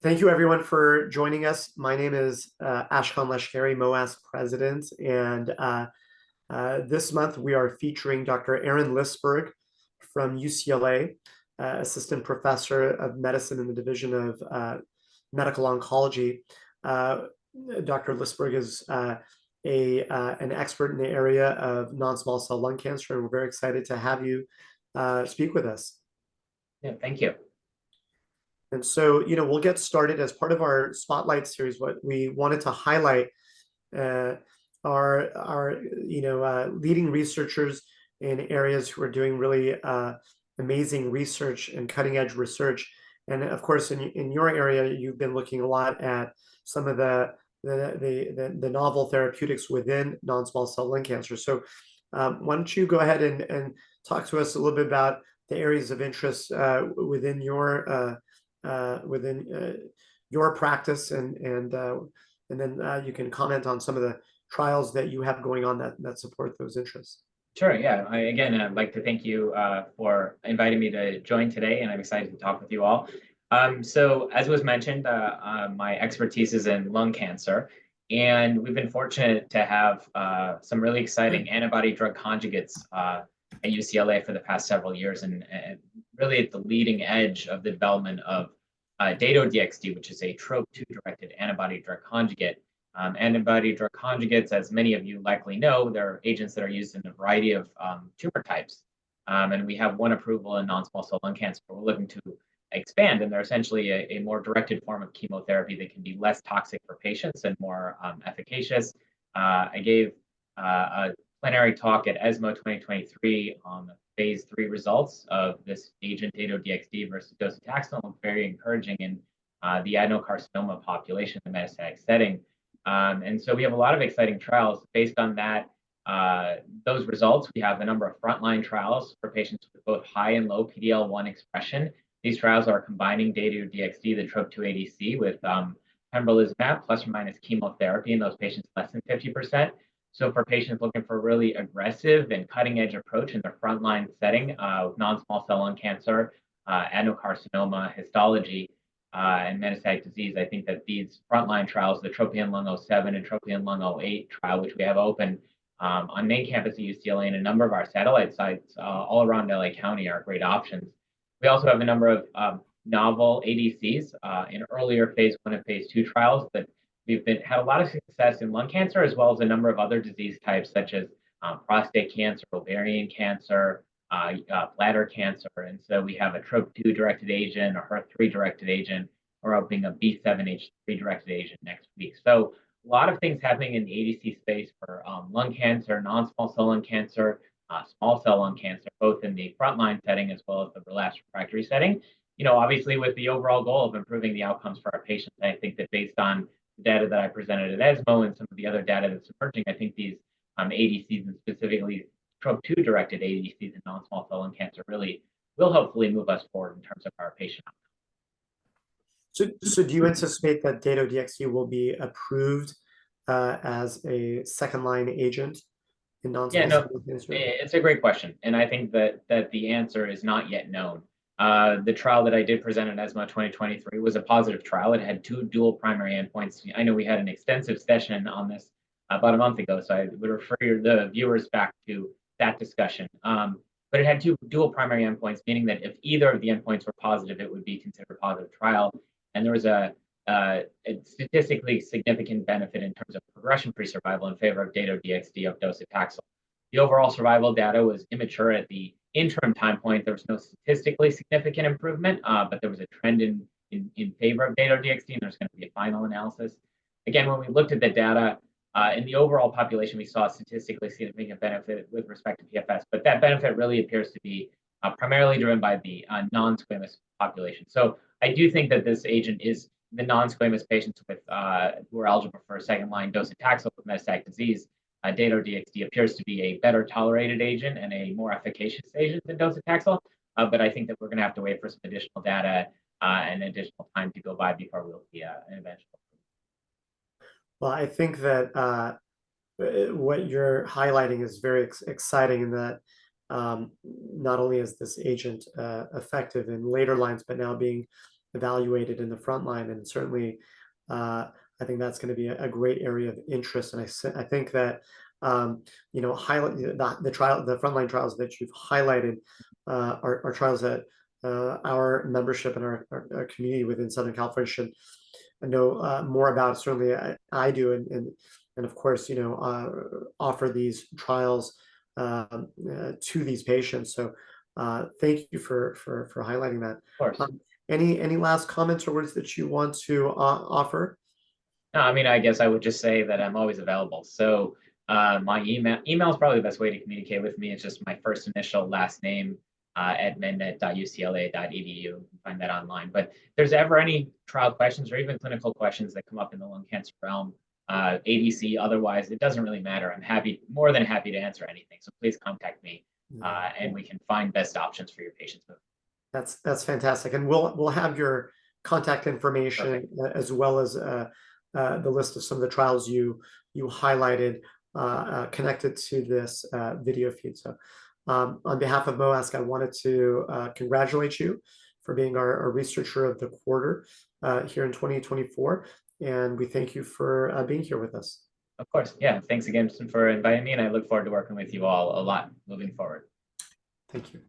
Thank you, everyone, for joining us. My name is Ashkan Lashkari, MOASC President, and this month we are featuring Dr. Aaron Lisberg from UCLA, Assistant Professor of Medicine in the Division of Medical Oncology. Dr. Lisberg is an expert in the area of non-small cell lung cancer, and we're very excited to have you speak with us. Yeah, thank you. And so, we'll get started. As part of our Spotlight series, what we wanted to highlight are leading researchers in areas who are doing really amazing research and cutting-edge research. And of course, in your area, you've been looking a lot at some of the novel therapeutics within non-small cell lung cancer. So why don't you go ahead and talk to us a little bit about the areas of interest within your practice, and then you can comment on some of the trials that you have going on that support those interests. Sure, yeah. I'd like to thank you for inviting me to join today, and I'm excited to talk with you all. So as was mentioned, my expertise is in lung cancer, and we've been fortunate to have some really exciting antibody-drug conjugates at UCLA for the past several years, and really at the leading edge of the development of Dato-DXd, which is a TROP2-directed antibody-drug conjugate. Antibody-drug conjugates, as many of you likely know, they're agents that are used in a variety of tumor types. And we have one approval in non-small cell lung cancer. We're looking to expand, and they're essentially a more directed form of chemotherapy that can be less toxic for patients and more efficacious. I gave a plenary talk at ESMO 2023 on the phase 3 results of this agent, Dato-DXd versus docetaxel, looked very encouraging in the adenocarcinoma population in the metastatic setting. And so we have a lot of exciting trials based on that. Those results, we have a number of frontline trials for patients with both high and low PD-L1 expression. These trials are combining Dato-DXd, the TROP2 ADC, with Pembrolizumab plus or minus chemotherapy in those patients less than 50%. So for patients looking for a really aggressive and cutting-edge approach in their frontline setting with non-small cell lung cancer, adenocarcinoma, histology, and metastatic disease, I think that these frontline trials, the TROPION-Lung07 and TROPION-Lung08 trial, which we have open on main campus at UCLA and a number of our satellite sites all around LA County, are great options. We also have a number of novel ADCs in earlier phase 1 and phase 2 trials that we've had a lot of success in lung cancer, as well as a number of other disease types such as prostate cancer, ovarian cancer, bladder cancer. And so we have a TROP2-directed agent, a HER3-directed agent. We're opening a B7-H3-directed agent next week. So a lot of things happening in the ADC space for lung cancer, non-small cell lung cancer, small cell lung cancer, both in the frontline setting as well as the relapsed refractory setting. Obviously with the overall goal of improving the outcomes for our patients. I think that based on the data that I presented at ESMO and some of the other data that's emerging, I think these ADCs, and specifically TROP2-directed ADCs in non-small cell lung cancer, really will hopefully move us forward in terms of our patient outcomes. So do you anticipate that Dato-DXd will be approved as a second-line agent in non-small cell lung cancer? It's a great question, and I think that the answer is not yet known. The trial that I did present at ESMO 2023 was a positive trial. It had 2 dual primary endpoints. I know we had an extensive session on this about a month ago, so I would refer the viewers back to that discussion. But it had 2 dual primary endpoints, meaning that if either of the endpoints were positive, it would be considered a positive trial. And there was a statistically significant benefit in terms of progression-free survival in favor of Dato-DXd of docetaxel. The overall survival data was immature at the interim time point. There was no statistically significant improvement, but there was a trend in favor of Dato-DXd, and there's going to be a final analysis. Again, when we looked at the data, in the overall population, we saw a statistically significant benefit with respect to PFS, but that benefit really appears to be primarily driven by the non-squamous population. So I do think that this agent is the non-squamous patients with who are eligible for a second-line docetaxel with metastatic disease. Dato-DXd appears to be a better tolerated agent and a more efficacious agent than docetaxel, but I think that we're going to have to wait for some additional data and additional time to go by before we'll see an eventual. Well, I think that what you're highlighting is very exciting in that not only is this agent effective in later lines, but now being evaluated in the frontline, and certainly I think that's going to be a great area of interest. And I think that highlight the frontline trials that you've highlighted are trials that our membership and our community within Southern California should know more about. Certainly, I do, and of course, offer these trials to these patients. So, thank you for highlighting that. Of course. Any last comments or words that you want to offer? No, I mean, I guess I would just say that I'm always available. So my email is probably the best way to communicate with me. It's just my first initial last name @mednet.ucla.edu. You can find that online. But if there's ever any trial questions or even clinical questions that come up in the lung cancer realm, ADC, otherwise, it doesn't really matter. I'm more than happy to answer anything. So please contact me, and we can find best options for your patients. That's fantastic, and we'll have your contact information as well as the list of some of the trials you highlighted connected to this video feed. So on behalf of MOASC, I wanted to congratulate you for being our researcher of the quarter here in 2024. And we thank you for being here with us. Of course. Yeah. Thanks again for inviting me. And I look forward to working with you all a lot moving forward. Thank you.